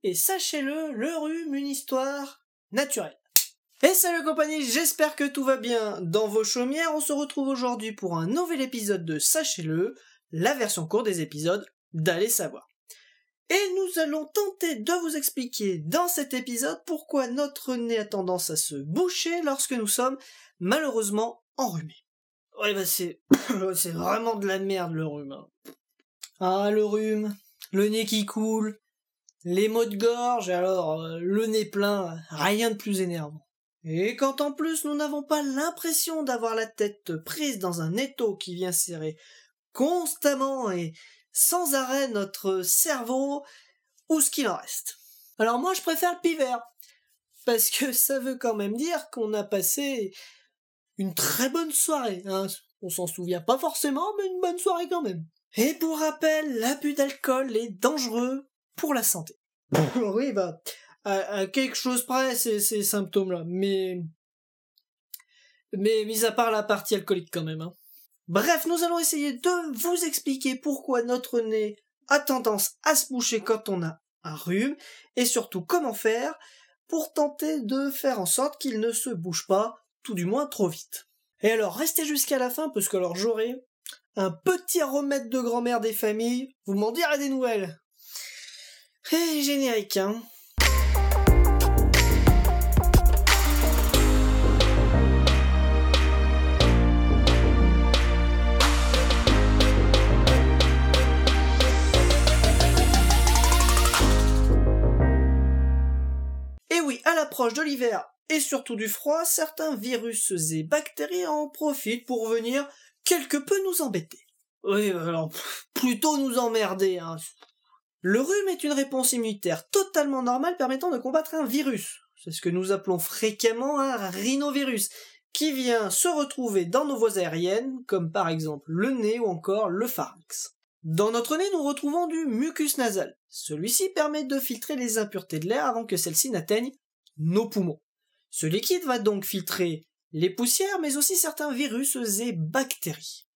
et sachez-le, le rhume, une histoire naturelle. Et salut compagnie, j'espère que tout va bien dans vos chaumières. On se retrouve aujourd'hui pour un nouvel épisode de Sachez-le, la version courte des épisodes d'Allez savoir. Et nous allons tenter de vous expliquer dans cet épisode pourquoi notre nez a tendance à se boucher lorsque nous sommes malheureusement enrhumés. Ouais bah c'est vraiment de la merde le rhume. Hein. Ah le rhume, le nez qui coule, les maux de gorge, alors le nez plein, rien de plus énervant. Et quand en plus nous n'avons pas l'impression d'avoir la tête prise dans un étau qui vient serrer constamment et sans arrêt notre cerveau ou ce qu'il en reste. Alors moi je préfère le pivert, parce que ça veut quand même dire qu'on a passé une très bonne soirée. Hein. On s'en souvient pas forcément, mais une bonne soirée quand même. Et pour rappel, l'abus d'alcool est dangereux pour la santé. Oui, bah, à quelque chose près, ces symptômes-là. Mais mis à part la partie alcoolique quand même. Hein. Bref, nous allons essayer de vous expliquer pourquoi notre nez a tendance à se boucher quand on a un rhume, et surtout comment faire pour tenter de faire en sorte qu'il ne se bouge pas, tout du moins trop vite. Et alors, restez jusqu'à la fin, parce que alors j'aurai un petit remède de grand-mère des familles, vous m'en direz des nouvelles. Et générique, hein. Et oui, à l'approche de l'hiver et surtout du froid, certains virus et bactéries en profitent pour venir quelque peu nous embêter. Oui, alors, plutôt nous emmerder, hein. Le rhume est une réponse immunitaire totalement normale permettant de combattre un virus. C'est ce que nous appelons fréquemment un rhinovirus, qui vient se retrouver dans nos voies aériennes, comme par exemple le nez ou encore le pharynx. Dans notre nez, nous retrouvons du mucus nasal. Celui-ci permet de filtrer les impuretés de l'air avant que celles-ci n'atteignent nos poumons. Ce liquide va donc filtrer les poussières, mais aussi certains virus et bactéries.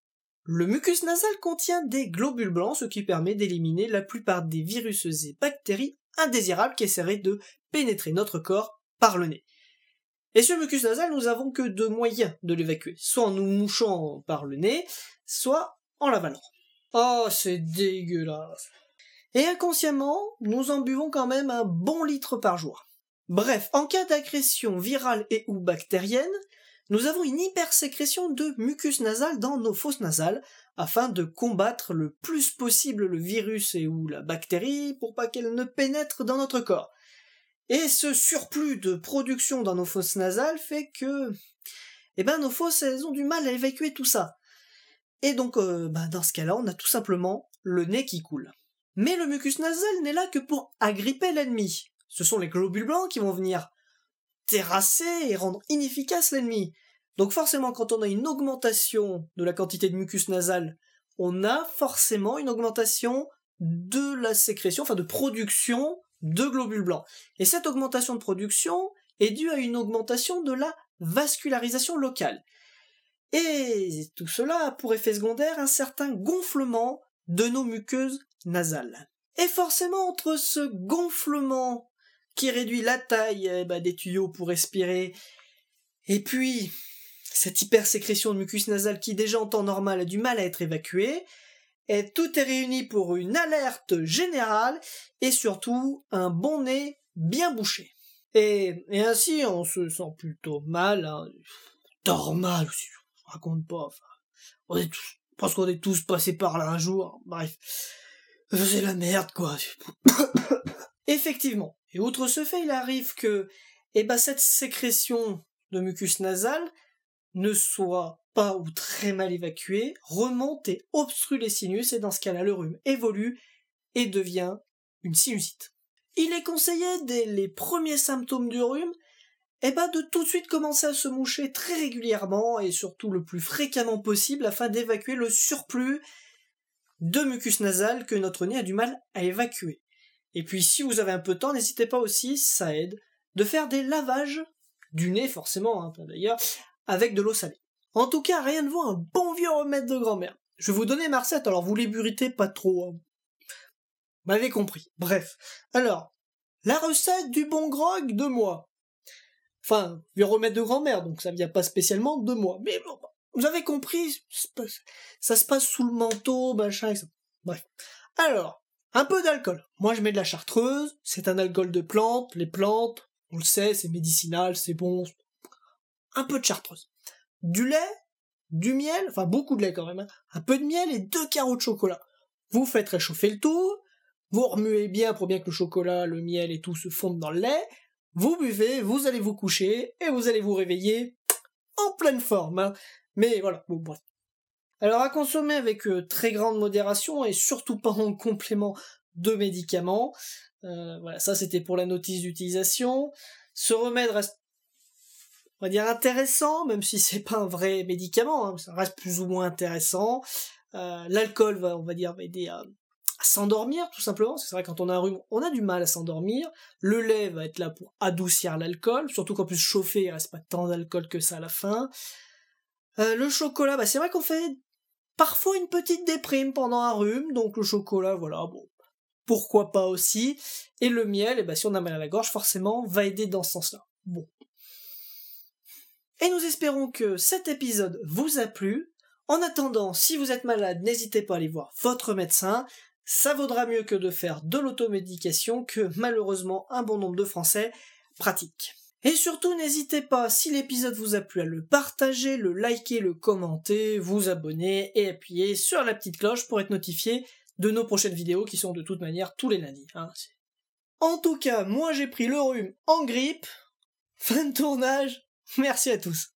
Le mucus nasal contient des globules blancs, ce qui permet d'éliminer la plupart des virus et bactéries indésirables qui essaieraient de pénétrer notre corps par le nez. Et ce mucus nasal, nous avons que deux moyens de l'évacuer, soit en nous mouchant par le nez, soit en l'avalant. Oh, c'est dégueulasse. Et inconsciemment, nous en buvons quand même un bon litre par jour. Bref, en cas d'agression virale et ou bactérienne, nous avons une hypersécrétion de mucus nasal dans nos fosses nasales, afin de combattre le plus possible le virus et ou la bactérie pour pas qu'elle ne pénètre dans notre corps. Et ce surplus de production dans nos fosses nasales fait que, nos fosses, elles ont du mal à évacuer tout ça. Et donc, dans ce cas-là, on a tout simplement le nez qui coule. Mais le mucus nasal n'est là que pour agripper l'ennemi. Ce sont les globules blancs qui vont venir terrasser et rendre inefficace l'ennemi. Donc forcément, quand on a une augmentation de la quantité de mucus nasal, on a forcément une augmentation de la sécrétion, de production de globules blancs. Et cette augmentation de production est due à une augmentation de la vascularisation locale. Et tout cela a pour effet secondaire un certain gonflement de nos muqueuses nasales. Et forcément, entre ce gonflement qui réduit la taille des tuyaux pour respirer, et puis cette hypersécrétion de mucus nasal qui déjà en temps normal a du mal à être évacuée, et tout est réuni pour une alerte générale et surtout un bon nez bien bouché. Et ainsi on se sent plutôt mal, hein. Normal aussi, je raconte pas, parce qu'on est tous passés par là un jour, bref, c'est la merde quoi. Effectivement, et outre ce fait, il arrive que cette sécrétion de mucus nasal ne soit pas ou très mal évacuée, remonte et obstrue les sinus, et dans ce cas-là, le rhume évolue et devient une sinusite. Il est conseillé, dès les premiers symptômes du rhume, de tout de suite commencer à se moucher très régulièrement et surtout le plus fréquemment possible afin d'évacuer le surplus de mucus nasal que notre nez a du mal à évacuer. Et puis si vous avez un peu de temps, n'hésitez pas aussi, ça aide, de faire des lavages du nez forcément, d'ailleurs, avec de l'eau salée. En tout cas, rien ne vaut un bon vieux remède de grand-mère. Je vais vous donner ma recette, alors vous l'éburitez pas trop. Vous m'avez compris. Bref. Alors, la recette du bon grog de moi. Enfin, le remède de grand-mère, donc ça vient pas spécialement de moi. Mais bon, vous avez compris, ça se passe sous le manteau, machin, etc. Bref. Alors, un peu d'alcool. Moi, je mets de la chartreuse, c'est un alcool de plantes, les plantes, on le sait, c'est médicinal, c'est bon. Un peu de chartreuse. Du lait, du miel, enfin beaucoup de lait quand même, hein. Un peu de miel et 2 carreaux de chocolat. Vous faites réchauffer le tout, vous remuez bien pour bien que le chocolat, le miel et tout se fondent dans le lait, vous buvez, vous allez vous coucher, et vous allez vous réveiller en pleine forme, hein. Mais voilà, bon, bref. Alors à consommer avec très grande modération, et surtout pas en complément de médicaments. Voilà, ça c'était pour la notice d'utilisation. Ce remède reste, on va dire, intéressant, même si c'est pas un vrai médicament, hein, ça reste plus ou moins intéressant. L'alcool va, on va dire, va aider à s'endormir, tout simplement, parce que c'est vrai, quand on a un rhume, on a du mal à s'endormir. Le lait va être là pour adoucir l'alcool, surtout qu'en plus chauffer, il reste pas tant d'alcool que ça à la fin. Le chocolat, bah c'est vrai qu'on fait parfois une petite déprime pendant un rhume, donc le chocolat, voilà, bon, pourquoi pas aussi. Et le miel, et bah si on a mal à la gorge, forcément, va aider dans ce sens-là. Bon. Et nous espérons que cet épisode vous a plu. En attendant, si vous êtes malade, n'hésitez pas à aller voir votre médecin. Ça vaudra mieux que de faire de l'automédication que malheureusement un bon nombre de Français pratiquent. Et surtout, n'hésitez pas, si l'épisode vous a plu, à le partager, le liker, le commenter, vous abonner et appuyer sur la petite cloche pour être notifié de nos prochaines vidéos qui sont de toute manière tous les lundis, hein. En tout cas, moi j'ai pris le rhume en grippe. Fin de tournage. Merci à tous.